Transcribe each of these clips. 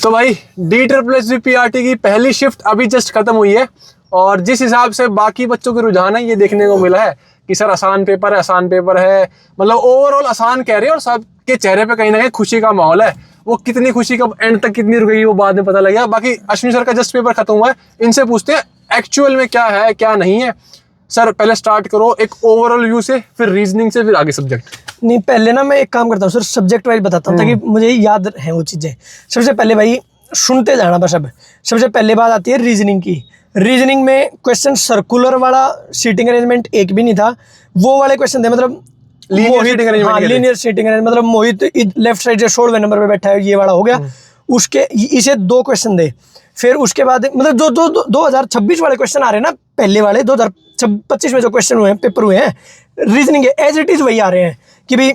तो भाई DSSS की पहली शिफ्ट अभी जस्ट खत्म हुई है और जिस हिसाब से बाकी बच्चों के रुझान है ये देखने को मिला है कि सर आसान पेपर है, मतलब ओवरऑल आसान कह रहे हैं और सबके चेहरे पे कहीं ना कहीं खुशी का माहौल है। वो कितनी खुशी कब एंड तक कितनी रुकेगी वो बाद में पता लगेगा। बाकी अश्विनी सर का जस्ट पेपर खत्म हुआ है, इनसे पूछते हैं एक्चुअल में क्या है क्या नहीं है। सर पहले स्टार्ट करो एक ओवरऑल व्यू से, फिर रीजनिंग से, फिर आगे सब्जेक्ट। नहीं, पहले ना मैं एक काम करता हूँ सर, सब्जेक्ट वाइज बताता हूँ ताकि मुझे याद है वो चीज़ें। सबसे पहले भाई सुनते जाना बस। अब सबसे पहले बात आती है रीजनिंग की। रीजनिंग में क्वेश्चन सर्कुलर वाला सीटिंग अरेंजमेंट एक भी नहीं था, वो वाले क्वेश्चन थे मतलब लीनियर सीटिंग अरेंजमेंट, मतलब मोहित लेफ्ट साइड से 16वें नंबर पे बैठा है, ये वाला हो गया। उसके इसे 2 क्वेश्चन दे। फिर उसके बाद मतलब जो 2026 वाले क्वेश्चन आ रहे हैं ना, पहले वाले 2025 में जो क्वेश्चन हुए हैं, पेपर हुए हैं, रीजनिंग के एज इट इज वही आ रहे हैं कि भाई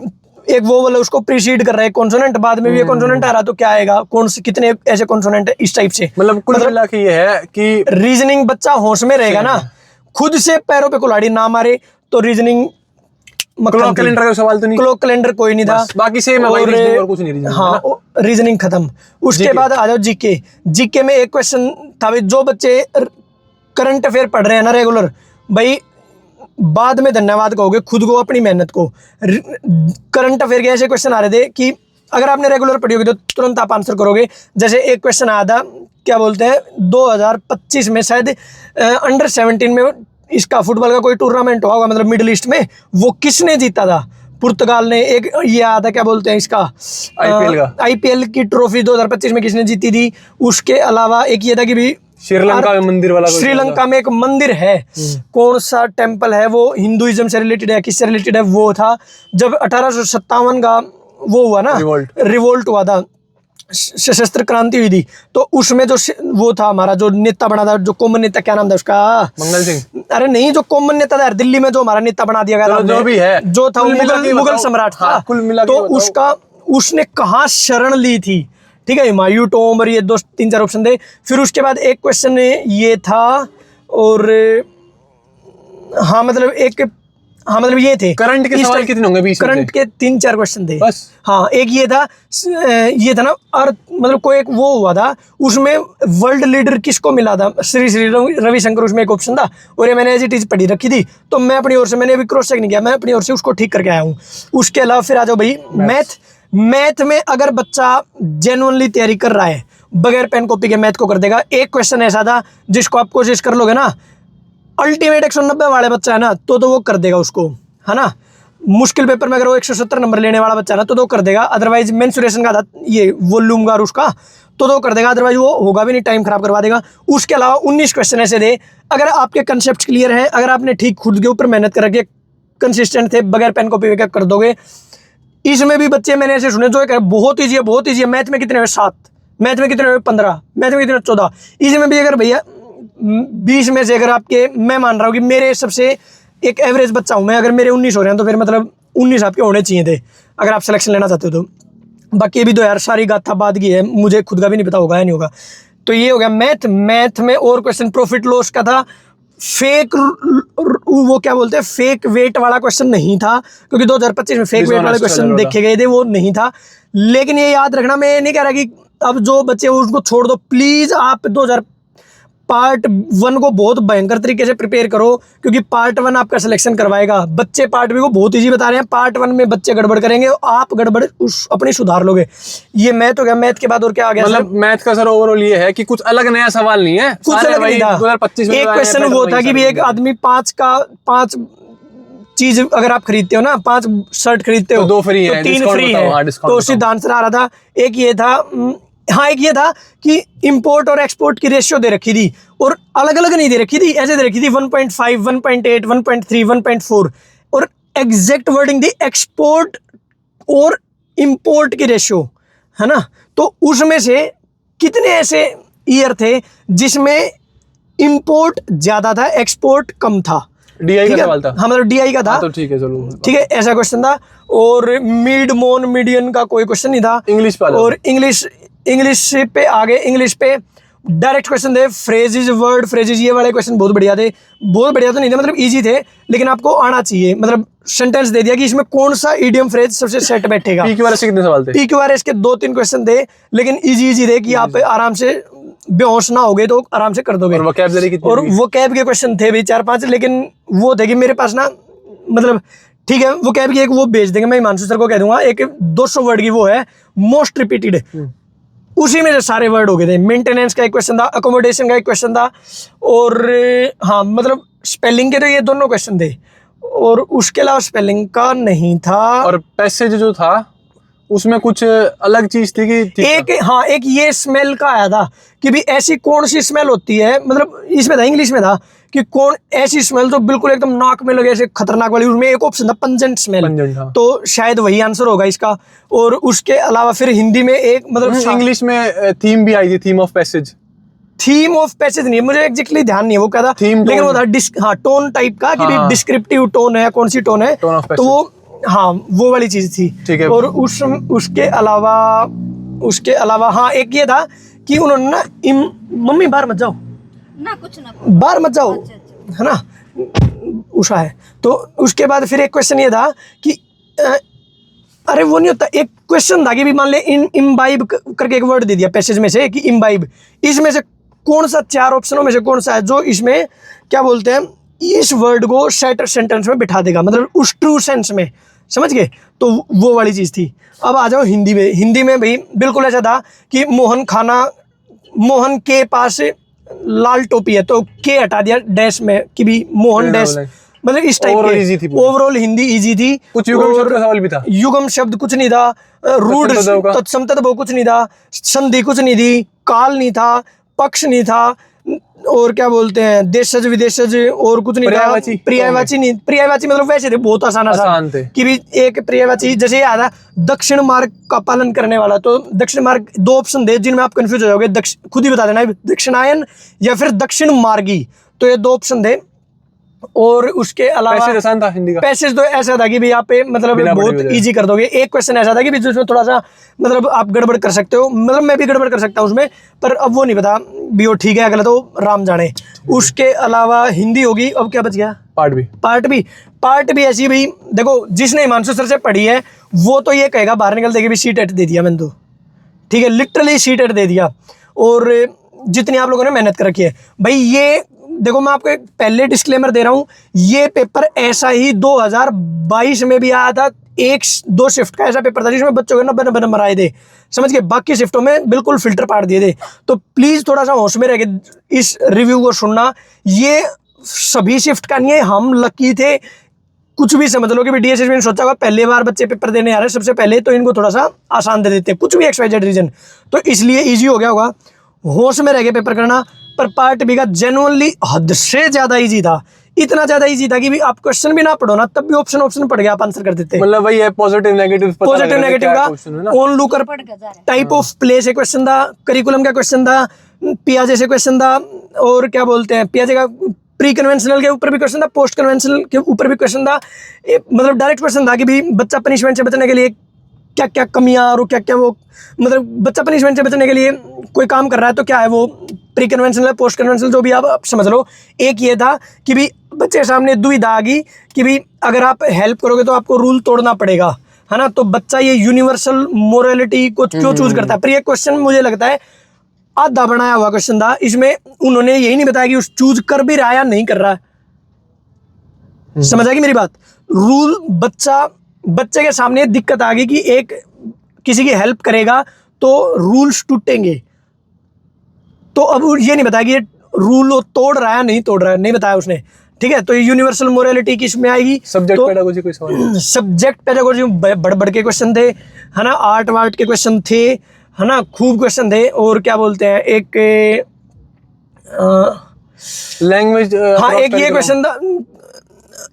एक वो वाला उसको प्रीसीड कर रहा है कॉन्सोनेंट, बाद में भी ये कॉन्सोनेंट आ रहा तो क्या आएगा, कौन से कितने ऐसे कॉन्सोनेंट है, इस टाइप से। मतलब कुल मिला के ये है कि रीजनिंग बच्चा होश में रहेगा ना, खुद से पैरों पे कुल्हाड़ी ना मारे तो रीजनिंग। क्लॉक कैलेंडर का सवाल तो नहीं, क्लॉक कैलेंडर कोई नहीं था, बाकी सेम है भाई, और कुछ नहीं रीजनिंग। हाँ, रीजनिंग खत्म। उसके बाद आ जाओ जीके। जीके में एक क्वेश्चन था भाई, जो बच्चे करंट अफेयर पढ़ रहे हैं ना रेगुलर, भाई बाद में धन्यवाद कहोगे खुद को, अपनी मेहनत को। करंट अफेयर के ऐसे क्वेश्चन आ रहे थे कि अगर आपने रेगुलर पढ़ी होगी तो तुरंत आप आंसर करोगे। जैसे एक क्वेश्चन आया था, क्या बोलते हैं, 2025 में शायद अंडर 17 में इसका फुटबॉल का कोई टूर्नामेंट होगा, मतलब मिडिल ईस्ट में, वो किसने जीता था? पुर्तगाल ने। एक ये आया था, क्या बोलते हैं इसका, आईपीएल की ट्रॉफी 2025 में किसने जीती थी? उसके अलावा एक ये था कि भी श्रीलंका में मंदिर वाला, श्रीलंका में एक मंदिर है, कौन सा टेम्पल है वो, हिंदुइज्म से रिलेटेड है, किससे रिलेटेड है, वो था जब 1857 का वो हुआ ना, रिवोल्ट हुआ था, सशस्त्र क्रांति हुई थी, तो उसमें जो वो था हमारा जो नेता बना था, जो कॉमन नेता, क्या नाम था उसका, मंगल सिंह। अरे नहीं, जो कॉमन नेता था दिल्ली में, जो हमारा नेता बना दिया गया था, जो भी है, जो था मुगल सम्राट था, तो उसका उसने कहाँ शरण ली थी? ठीक है, हुमायूं टॉम्ब, और ये 2-3-4 ऑप्शन थे। फिर उसके बाद एक क्वेश्चन ये था, और हाँ मतलब ये थे करंट के सवाल कितने होंगे? 20 करंट के 3-4 क्वेश्चन थे बस। हाँ, एक ये था ना, और मतलब कोई एक वो हुआ था, उसमें वर्ल्ड लीडर किसको मिला था? श्री रविशंकर, उसमें एक ऑप्शन था, और ये मैंने एज इट इज पढ़ी रखी थी, तो मैं अपनी ओर से, मैंने अभी क्रॉस चेक नहीं किया, मैं अपनी ओर से उसको ठीक करके आया हूँ। उसके अलावा फिर आ जाओ भाई मैथ में अगर बच्चा जेन्युइनली तैयारी कर रहा है, बगैर पेन कॉपी के मैथ को कर देगा। एक क्वेश्चन ऐसा था जिसको आप कोशिश कर लोगे ना, अल्टीमेट 190 वाले बच्चा है ना, तो वो कर देगा उसको, है ना। मुश्किल पेपर में अगर वो 170 नंबर लेने वाला बच्चा है ना, तो कर देगा। अदरवाइज मेंसुरेशन का था ये वॉल्यूम का उसका, तो कर देगा, अदरवाइज वो होगा भी नहीं, टाइम खराब करवा देगा। उसके अलावा 19 क्वेश्चन ऐसे थे, अगर आपके कंसेप्ट क्लियर हैं, अगर आपने ठीक खुद के ऊपर मेहनत कर रखी, कंसिस्टेंट थे, बगैर पेन कॉपी के कर दोगे। इसमें भी बच्चे मैंने ऐसे सुने जो बहुत ईजी है, मैथ में कितने हुए 7, मैथ में कितने हुए 15, मैथ में कितने 14। इसमें भी अगर भैया 20 में से अगर आपके, मैं मान रहा हूँ कि मेरे सबसे एक एवरेज बच्चा हूँ मैं, अगर मेरे 19 हो रहे हैं तो फिर मतलब 19 आपके होने चाहिए थे अगर आप सिलेक्शन लेना चाहते हो तो। बाकी भी तो यार सारी गाथा बाद की है, मुझे खुद का भी नहीं पता होगा या नहीं होगा। तो ये हो गया मैथ में। और क्वेश्चन प्रॉफिट लॉस का था, फेक वो क्या बोलते हैं, फेक वेट वाला क्वेश्चन नहीं था, क्योंकि 2025 में फेक वेट वाले क्वेश्चन देखे गए थे, वो नहीं था। लेकिन ये याद रखना, मैं नहीं कह रहा कि अब जो बच्चे उसको छोड़ दो, प्लीज आप 2000 पार्ट 1 को बहुत भयंकर तरीके से प्रिपेयर करो, क्योंकि पार्ट 1 आपका सिलेक्शन करवाएगा। बच्चे पार्ट 2 को बहुत इजी बता रहे हैं, पार्ट 1 में बच्चे गड़बड़ करेंगे, आप गड़बड़ अपनी सुधार लोगे। ये मैथ हो गया। मैथ के बाद और क्या आ गया? मतलब मैथ का सर ओवरऑल ये है कि कुछ अलग नया सवाल नहीं है, कुछ अलग नहीं था। 2025 में एक क्वेश्चन वो था कि भी एक आदमी 5 चीज अगर आप खरीदते हो ना, 5 शर्ट खरीदते हो, 2 फ्री है, 3 फ्री है, तो सीधा आंसर आ रहा था। एक ये था कि इंपोर्ट और एक्सपोर्ट की रेशियो दे रखी थी, और अलग अलग नहीं दे रखी थी, ऐसे दे रखी थी 1.5, 1.8, 1.3, 1.4, और एग्जैक्ट वर्डिंग थी एक्सपोर्ट और इंपोर्ट की रेशियो, है ना। तो उसमें से कितने ऐसे ईयर थे जिसमें इंपोर्ट ज्यादा था, एक्सपोर्ट कम था? डीआई का सवाल था। हाँ, मतलब डीआई का था, तो ठीक है, चलो ठीक है, ऐसा क्वेश्चन था। और मीडियन का कोई क्वेश्चन नहीं था। इंग्लिश और इंग्लिश पे आगे, इंग्लिश पे डायरेक्ट क्वेश्चन थे, फ्रेजेज, वर्ड फ्रेजेज, ये वाले क्वेश्चन बहुत बढ़िया थे। बहुत बढ़िया तो नहीं थे, मतलब इजी थे, लेकिन आपको आना चाहिए। मतलब सेंटेंस दे दिया कि इसमें कौन सा इडियम फ्रेज सबसे सेट बैठेगा। PQRS के कितने सवाल थे? PQRS के 2-3 क्वेश्चन थे, लेकिन इजी थे कि आप आराम से बेहोश ना होगे तो आराम से कर दोगे। और वोकैबुलरी कितनी और थी? वोकैब के क्वेश्चन थे भाई 4-5, लेकिन वो थे कि मेरे पास ना, मतलब ठीक है, वोकैब की एक वो भेज देंगे, मैं हिमांशु सर को कह दूंगा, एक 200 वर्ड की वो है मोस्ट रिपीटेड, उसी में से सारे वर्ड हो गए थे। मेंटेनेंस का एक क्वेश्चन था, अकोमोडेशन का एक क्वेश्चन था, और हाँ मतलब स्पेलिंग के तो ये दोनों क्वेश्चन थे, और उसके अलावा स्पेलिंग का नहीं था। और पैसेज जो था उसमें कुछ अलग चीज थी कि ठीक एक हाँ, एक ये स्मेल का आया था कि भी ऐसी कौन सी स्मेल होती है, मतलब इसमें था, इंग्लिश में था कि कौन ऐसी स्मेल तो बिल्कुल एकदम नाक में लगे ऐसे खतरनाक वाली, उसमें एक ऑप्शन था पंजेंट स्मेल, Pungent, हाँ। तो शायद वही आंसर होगा इसका। और उसके अलावा फिर हिंदी में एक मतलब इंग्लिश में थीम भी आई थी, theme of passage. Theme of passage नहीं, मुझे एग्जैक्टली ध्यान नहीं है वो क्या था, Theme, लेकिन tone। वो था हाँ टोन टाइप का, कि हाँ, भी हाँ। डिस्क्रिप्टिव टोन है, कौन सी टोन है, Tone of तो वो हाँ वो वाली चीज थी। ठीक है। और उसके अलावा हाँ एक ये था कि उन्होंने ना मम्मी बाहर मत जाओ, ना कुछ बाहर मत जाओ, अच्छा। है ना, उषा है। तो उसके बाद फिर एक क्वेश्चन ये था कि अरे वो नहीं होता, एक क्वेश्चन था कि भी मान ले इम्बाइब करके एक वर्ड दे दिया पैसेज में से कि इम्बाइब, इसमें से कौन सा 4 ऑप्शनों में से कौन सा है जो इसमें क्या बोलते हैं, इस वर्ड को सेट सेंटेंस में बिठा देगा, मतलब उस ट्रू सेंस में, समझ गए। तो वो वाली चीज़ थी। अब आ जाओ हिंदी में। हिंदी में भाई बिल्कुल ऐसा था कि मोहन के पास लाल टोपी है, तो के हटा दिया डैश में कि भी मोहन डैश, मतलब इस टाइप Overall easy थी के। पूरी। ओवरऑल हिंदी इजी थी। कुछ युगम शब्द और का सवाल भी था। युगम शब्द कुछ नहीं था, रूढ़ तत्सम का? तत्सम तद्भव कुछ नहीं था, संधि कुछ नहीं थी, काल नहीं था, पक्ष नहीं था, और क्या बोलते हैं देशज विदेशज और कुछ नहीं था, पर्यायवाची? पर्यायवाची नहीं, पर्यायवाची मतलब वैसे थे बहुत आसान थे कि भी एक पर्यायवाची जैसे ये आया दक्षिण मार्ग का पालन करने वाला, तो दक्षिण मार्ग 2 ऑप्शन दे जिनमें आप कंफ्यूज हो जाओगे, खुद ही बता देना दक्षिणायन या फिर दक्षिण मार्गी, तो ये 2 ऑप्शन दे। और उसके अलावा पैसेज आसान था हिंदी का। पैसेज तो ऐसा था कि भी आप मतलब बिना पढ़े बहुत हुए इजी कर दोगे। एक क्वेश्चन ऐसा था कि भी जिसमें थोड़ा सा मतलब आप गड़बड़ कर सकते हो, मतलब मैं भी गड़बड़ कर सकता हूँ उसमें, पर अब वो नहीं पता भी वो ठीक है गलत हो, राम जाने। उसके अलावा हिंदी होगी। अब क्या बच गया? पार्ट भी ऐसी भाई देखो, जिसने हिमांशु सर से पढ़ी है वो तो ये कहेगा बाहर निकलते कि भी सीट एट दे दिया मैंने तो, ठीक है, लिटरली सीट एट दे दिया। और जितनी आप लोगों ने मेहनत कर रखी है भाई, ये देखो मैं आपको एक पहले डिस्क्लेमर दे रहा हूँ, ये पेपर ऐसा ही 2022 में भी आया था, 1-2 शिफ्ट का ऐसा पेपर था जिसमें बच्चों के 90 नंबर आए थे, समझ के, बाकी शिफ्टों में बिल्कुल फिल्टर पार दिए थे। तो प्लीज़ थोड़ा सा होश में रह के इस रिव्यू को सुनना, ये सभी शिफ्ट का नहीं है, हम लकी थे। कुछ भी समझ लो कि भी DSS में सोचा होगा पहली बार बच्चे पेपर देने आ रहे हैं सबसे पहले, तो इनको थोड़ा सा आसान दे देते हैं, कुछ भी XYZ रीजन, तो इसलिए ईजी हो गया होगा। होश में रह के पेपर करना। पर पार्ट बी का जेन्युइनली हद से ज़्यादा ईजी था, इतना ज़्यादा ईजी था कि भी आप क्वेश्चन भी ना पढ़ो ना, तब भी ऑप्शन पढ़ गया, आप आंसर कर देते। मतलब वही है पॉजिटिव नेगेटिव का own looker type of play से क्वेश्चन था, करिकुलम का क्वेश्चन था, पियाजे से क्वेश्चन था, और क्या बोलते हैं पियाजे का प्री कन्वेंशनल के ऊपर भी क्वेश्चन था, पोस्ट कन्वेंशनल के ऊपर भी क्वेश्चन था। मतलब डायरेक्ट क्वेश्चन था कि भी बच्चा पनिशमेंट से बचने के लिए क्या क्या कमियां और क्या क्या वो, मतलब बच्चा पनिशमेंट से बचने के लिए कोई काम कर रहा है तो क्या है वो, प्री कन्वेंशनल पोस्ट कन्वेंशनल जो भी आप समझ लो। एक ये था कि भी बच्चे के सामने दुविधा आ गई कि भी अगर आप हेल्प करोगे तो आपको रूल तोड़ना पड़ेगा, है ना, तो बच्चा ये यूनिवर्सल मोरालिटी को क्यों चूज करता है। पर ये क्वेश्चन मुझे लगता है आधा बनाया हुआ क्वेश्चन था, इसमें उन्होंने यही नहीं बताया कि उस चूज कर भी रहा है या नहीं कर रहा है। समझ आएगी मेरी बात। रूल बच्चे के सामने दिक्कत आ गई कि एक किसी की हेल्प करेगा तो रूल्स टूटेंगे, तो अब ये नहीं बताया कि ये रूल तोड़ रहा है नहीं तोड़ रहा है, नहीं बताया उसने, ठीक है। तो ये यूनिवर्सल मोरालिटी किस में आएगी, सब्जेक्ट पेडागोजी कोई सवाल, सब्जेक्ट पेडागोजी बड़ के क्वेश्चन थे, है ना, आर्ट वार्ट के क्वेश्चन थे, है ना, खूब क्वेश्चन थे। और क्या बोलते हैं एक लैंग्वेज, हाँ एक ये क्वेश्चन था,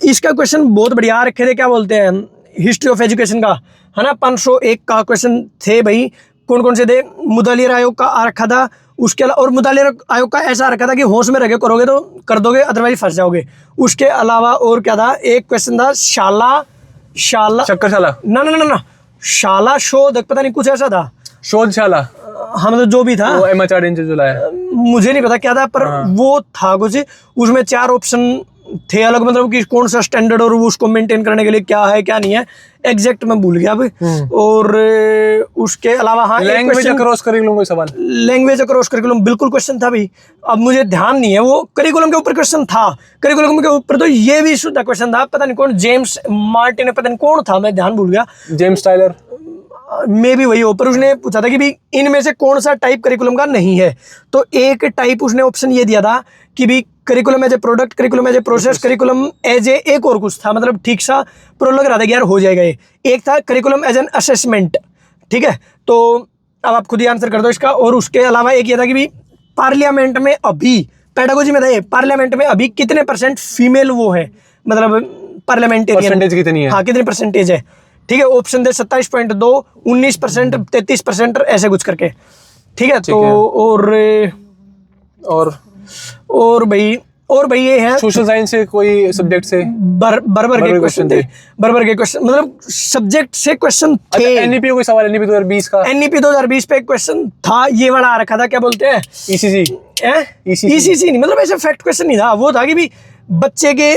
इसका क्वेश्चन बहुत बढ़िया रखे थे, क्या बोलते हैं हिस्ट्री ऑफ एजुकेशन का, है ना, 501 का क्वेश्चन थे भाई। कौन कौन से थे, मुदालिर आयोग का आ रखा था, उसके अलावा और मुदालिर आयोग का ऐसा रखा था कि होश में रह के करोगे तो कर दोगे, अदरवाइज फंस जाओगे। उसके अलावा और क्या था, एक क्वेश्चन था शाला शक्करशाला, ना शाला शोध, पता नहीं कुछ ऐसा था, शोधशाला, हाँ मतलब जो भी था, वो MHRD ने जो लाया, मुझे नहीं पता क्या था, पर वो था कुछ, उसमें 4 ऑप्शन थे अलग, मतलब कि कौन सा स्टैंडर्ड और वो उसको मेंटेन करने के लिए क्या है क्या नहीं है, एग्जैक्ट मैं भूल गया अब। और उसके अलावा हाँ, लैंग्वेज अक्रॉस करिकुलम कोई सवाल, लैंग्वेज अक्रॉस करिकुलम बिल्कुल क्वेश्चन था भाई, अब मुझे ध्यान नहीं है, वो करिकुलम के ऊपर क्वेश्चन था, करिकुलम के ऊपर तो ये भी शुद्ध क्वेश्चन था, पता नहीं कौन, जेम्स मार्टिन, पता नहीं कौन था, मैं ध्यान भूल गया, जेम्स टाइलर मे भी वही हो, पर उसने पूछा था कि भी इनमें से कौन सा टाइप करिकुलम का नहीं है, तो एक टाइप उसने ऑप्शन ये दिया था कि भी curriculum as a product, curriculum as a process, curriculum as a एक और कुछ था, मतलब ठीक सा प्रो लग रहा था कि यार हो जाएगा ये, एक था करिकुलम एज एन असेसमेंट, ठीक है, तो अब आप खुद ही आंसर कर दो इसका। और उसके अलावा एक ये था कि भी पार्लियामेंट में अभी, पेडागोजी में था ये, पार्लियामेंट में अभी कितने % फीमेल वो है, मतलब पार्लियामेंटेरियन परसेंटेज कितनी है, हाँ कितनी % है, ठीक है, ऑप्शन दे 27.2, 19%, 33%, ऐसे कुछ करके, ठीक है। तो और भाई ये है सोशल साइंस से कोई सब्जेक्ट से बर्बर के क्वेश्चन थे, बर्बर के क्वेश्चन, मतलब सब्जेक्ट से क्वेश्चन थे। एनईपी कोई सवाल, एनईपी 2020 का, एनईपी 2020 पे क्वेश्चन था, ये वाला आ रखा था, क्या बोलते हैं, ईसीसी नहीं, मतलब ऐसे फैक्ट क्वेश्चन नहीं था, वो था कि भी बच्चे के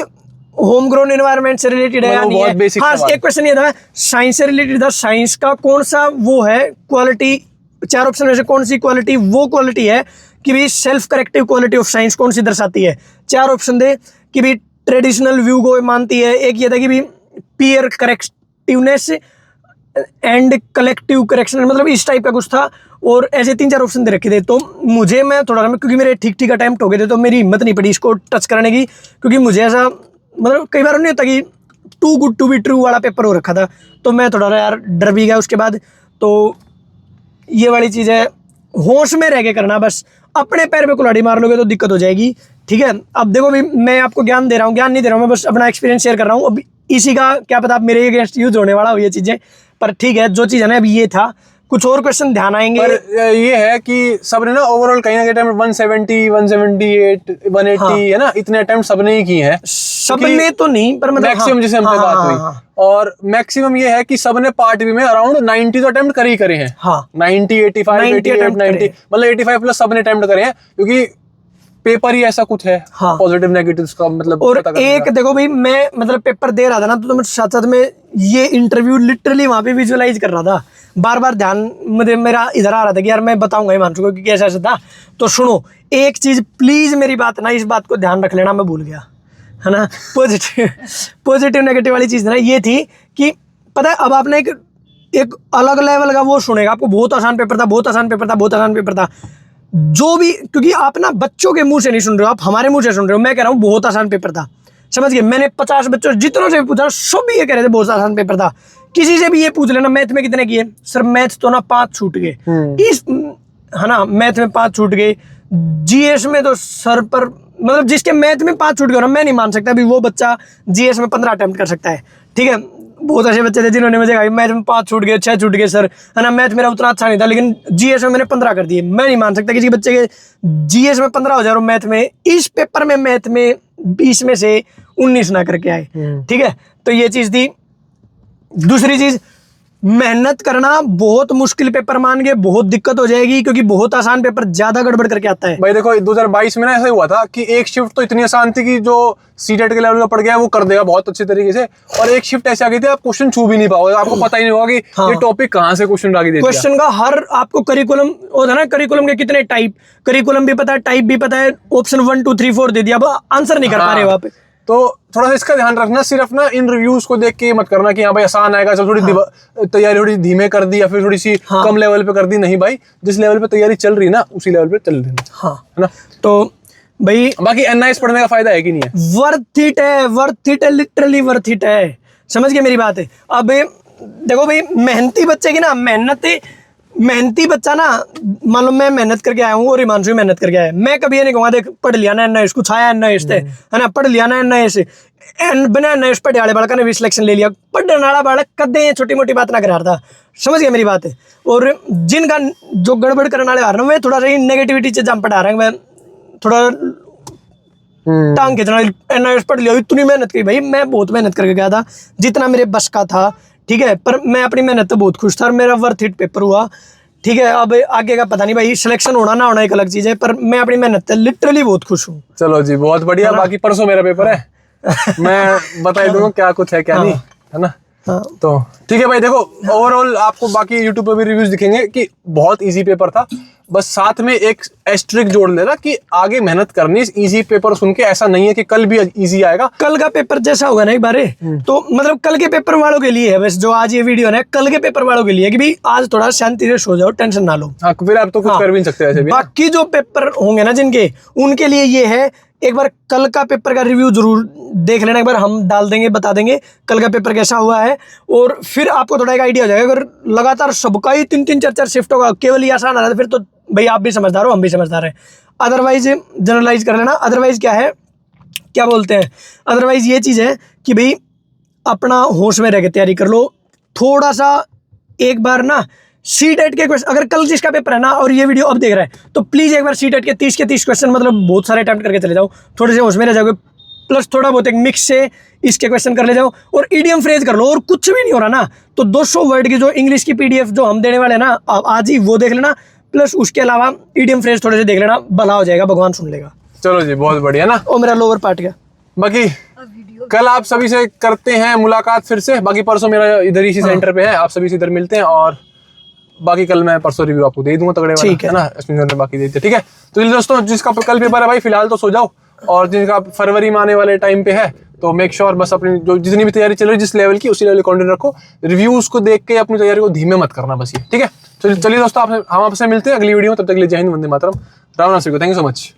होम ग्रोन एनवायरनमेंट से रिलेटेड है या नहीं है। हाँ, एक क्वेश्चन ये था साइंस से रिलेटेड था, साइंस का कौन सा वो है क्वालिटी, 4 ऑप्शन में से कौन सी क्वालिटी वो क्वालिटी है कि भी self corrective quality of science कौन सी दर्शाती है, 4 ऑप्शन दे कि भी ट्रेडिशनल व्यू को मानती है, एक ये था कि भी पीयर करेक्टिवनेस एंड कलेक्टिव करेक्शन, मतलब इस टाइप का कुछ था, और ऐसे 3-4 ऑप्शन दे रखे थे। तो मुझे मैं थोड़ा, क्योंकि मेरे ठीक अटेम्प्ट हो गए थे, तो मेरी हिम्मत नहीं पड़ी इसको टच करने की, क्योंकि मुझे ऐसा, मतलब कई बार नहीं होता कि too good to be true वाला पेपर हो रखा था, तो मैं थोड़ा यार डर भी गया उसके बाद। तो ये वाली चीज़ है, होश में रह के करना, बस अपने पैर पे कुल्हाड़ी मार लोगे तो दिक्कत हो जाएगी, ठीक है। अब देखो भी मैं आपको ज्ञान दे रहा हूँ, ज्ञान नहीं दे रहा हूँ, मैं बस अपना एक्सपीरियंस शेयर कर रहा हूँ, अब इसी का क्या पता आप मेरे अगेंस्ट यूज होने वाला हो ये चीज़ें, पर ठीक है, जो चीज़ है ना अभी ये था, कुछ और क्वेश्चन ध्यान आएंगे। पर ये है कि सबने ना ओवरऑल कहीं ना कहीं अटेम्प्ट 170, 178, 180 है ना, इतने अटेम्प्ट सबने ही किए हैं, सबने तो नहीं, पर मतलब मैक्सिमम जिसे हमसे बात हुई, और मैक्सिमम ये है कि सबने पार्ट बी में अराउंड 90 तो अटेम्प्ट कर ही करे हैं, हाँ 90, 85, 88, 90, मतलब 85 प्लस सबने अटेम्प्ट करे हैं, क्योंकि पेपर ही ऐसा कुछ है, हाँ, पॉजिटिव नेगेटिव्स का मतलब। और एक देखो भाई, मैं मतलब पेपर दे रहा था ना, तो मैं साथ साथ में ये इंटरव्यू लिटरली वहां पे विजुअलाइज कर रहा था, बार बार ध्यान मुझे मेरा इधर आ रहा था कि यार मैं बताऊंगा हिमांशु को कि कैसा ऐसा था। तो सुनो एक चीज प्लीज, मेरी बात ना, इस बात को ध्यान रख लेना, मैं भूल गया है ना, पॉजिटिव नेगेटिव वाली चीज ना ये थी कि पता है, अब आपने एक अलग लेवल का वो सुनेगा, आपको बहुत आसान पेपर था, बहुत आसान पेपर था, बहुत आसान पेपर था, जो भी, क्योंकि आप ना बच्चों के मुंह से नहीं सुन रहे हो, आप हमारे मुंह से सुन रहे हो, मैं कह रहा हूँ बहुत आसान पेपर था, समझ गए। मैंने 50 बच्चों जितनों से भी पूछा, सब भी ये कह रहे थे बहुत आसान पेपर था। किसी से भी ये पूछ लेना मैथ में कितने किए, सर मैथ तो ना 5 छूट गए, इस है ना, मैथ में 5 छूट गए, जीएस में तो सर पर, मतलब जिसके मैथ में 5 छूट गए ना, मैं नहीं मान सकता अभी वो बच्चा जीएस में 15 अटेम्प्ट कर सकता है, ठीक है। बहुत ऐसे बच्चे थे जिन्होंने मुझे कहा मैथ में 5 छूट गए, 6 छूट गए सर, है ना, मैथ मेरा उतना अच्छा नहीं था, लेकिन जीएस में मैंने 15 कर दिए। मैं नहीं मान सकता किसी बच्चे के जीएस में 15 हो जाए और मैथ में, इस पेपर में मैथ में 20 में से 19 ना करके आए, ठीक है। तो ये चीज थी। दूसरी चीज, मेहनत करना, बहुत मुश्किल पेपर मान के बहुत दिक्कत हो जाएगी, क्योंकि बहुत आसान पेपर ज्यादा गड़बड़ करके आता है। भाई देखो 2022 में ना ऐसा हुआ था कि एक शिफ्ट तो इतनी आसान थी कि जो सीटेट के लेवल का पड़ गया वो कर देगा बहुत अच्छे तरीके से, और एक शिफ्ट ऐसे आ गई थी आप क्वेश्चन छू भी नहीं पाओगे, आपको पता ही नहीं होगा कि हाँ, ये टॉपिक कहाँ से क्वेश्चन ला के दे दिया। क्वेश्चन का हर आपको करिकुलम होता है ना, करिकुलम के कितने टाइप, करिकुलम भी पता है, टाइप भी पता है, ऑप्शन 1 2 3 4 दे दिया, अब आंसर नहीं कर पा रहे हो आप। तो थोड़ा सा इसका ध्यान रखना, सिर्फ ना इन रिव्यूज को देख के मत करना कि हाँ भाई आसान आएगा, चल थोड़ी तैयारी थोड़ी धीमे कर दी या फिर थोड़ी सी कम लेवल पे कर दी। नहीं भाई, जिस लेवल पे तैयारी चल रही ना उसी लेवल पे चल रही है ना। तो भाई बाकी एनआईएस पढ़ने का फायदा है कि नहीं है? वर्थ इट है, लिटरली वर्थ इट है, समझ गए मेरी बात है। अब देखो भाई, मेहनती बच्चे की ना मेहनती बच्चा ना, मान लो मैं मेहनत करके आया हूँ और हिमांशु मेहनत करके आया, मैं कभी ये नहीं कहूँगा देख पढ़ लिया ना एनआईएस, कुछ आया एनआईएस है ना, पढ़ लिया ना एनआईएस, बिना एनआईएस पढ़े वाले बालक ने भी सिलेक्शन ले लिया, पढ़ने वाला बालक कदे छोटी मोटी बात ना करा था, समझ गया मेरी बात है। और जिनका जो गड़बड़ करने वाले आ रहे हैं, मैं थोड़ा सा नेगेटिविटी से जम पढ़ा रहा हूँ, मैं थोड़ा टांग खींचना, एनआईएस पढ़ लिया, इतनी मेहनत की भाई, मैं बहुत मेहनत करके गया था जितना मेरे बस का था, ठीक है, पर मैं अपनी मेहनत तो बहुत खुश था, मेरा वर्थ इट पेपर हुआ, ठीक है, अब आगे का पता नहीं भाई, सिलेक्शन होना ना होना एक अलग चीज है, पर मैं अपनी मेहनत से लिटरली बहुत खुश हूँ। चलो जी, बहुत बढ़िया। बाकी परसों मेरा पेपर है, मैं बता ही दूंगा क्या कुछ है क्या नहीं, है ना। हाँ। तो ठीक है भाई, देखो ओवरऑल आपको बाकी यूट्यूब पे भी रिव्यूज दिखेंगे कि बहुत इजी पेपर था, बस साथ में एक एस्ट्रिक जोड़ लेना कि आगे मेहनत करनी। इजी पेपर सुन के ऐसा नहीं है कि कल भी इजी आएगा। कल का पेपर जैसा होगा ना एक बारे, तो मतलब कल के पेपर वालों के लिए है बस, जो आज ये वीडियो है कल के पेपर वालों के लिए है कि भाई आज थोड़ा शांति से सो जाओ, टेंशन ना लो। हाँ, फिर आप तो कुछ कर भी नहीं सकते ऐसे भी। बाकी जो पेपर होंगे ना जिनके, उनके लिए ये है, एक बार कल का पेपर का रिव्यू जरूर देख लेना, एक बार हम डाल देंगे, बता देंगे कल का पेपर कैसा हुआ है, और फिर आपको थोड़ा एक आइडिया हो जाएगा। अगर लगातार सबका ही 3-3 4-4 शिफ्ट होगा, केवल ये आसान आ रहा है, फिर तो भाई आप भी समझदार हो, हम भी समझदार हैं। अदरवाइज जनरलाइज कर लेना। अदरवाइज क्या है, क्या बोलते हैं, अदरवाइज ये चीज़ है कि भाई अपना होश में रह के तैयारी कर लो थोड़ा सा। एक बार ना सी-टेट के क्वेश्चन, अगर कल जिसका पेपर है ना और ये वीडियो अब देख रहा है, तो प्लीज़ एक बार सी-टेट के 30 क्वेश्चन, मतलब बहुत सारे अटेम्प्ट करके चले जाओ, थोड़े से होश में रह जाओगे, प्लस थोड़ा बहुत एक मिक्स से इसके क्वेश्चन कर ले जाओ, और ईडीएम फ्रेज कर लो। और कुछ भी नहीं हो रहा ना, तो 200 वर्ड की जो इंग्लिश की पीडीएफ जो हम देने वाले हैं ना, आज ही वो देख लेना, प्लस उसके अलावा ईडीएम फ्रेज थोड़े से देख लेना, भला हो जाएगा, भगवान सुन लेगा। चलो जी, बहुत बढ़िया ना। और मेरा लोअर पार्ट गया। बाकी कल आप सभी से करते हैं मुलाकात फिर से। बाकी परसों मेरा इधर इसी सेंटर पे है, आप सभी से इधर मिलते हैं, और बाकी कल मैं परसों रिव्यू आपको दे दूंगा तगड़े वाला, है ना। इसमें बाकी दे देते, ठीक है। तो दोस्तों, जिसका कल पेपर है भाई फिलहाल तो सो जाओ, और जिनका फरवरी में आने वाले टाइम पे है तो मेक श्योर बस अपनी जो जितनी भी तैयारी चल रही है जिस लेवल की, उसी लेवल कंटेंट रखो। रिव्यूज को देख के अपनी तैयारी को धीमे मत करना बस, ये ठीक है। चलिए दोस्तों, हम आपसे मिलते हैं अगली वीडियो में। तब तक के लिए जय हिंद, वंदे मातरम, Ram Ram, thank you so much.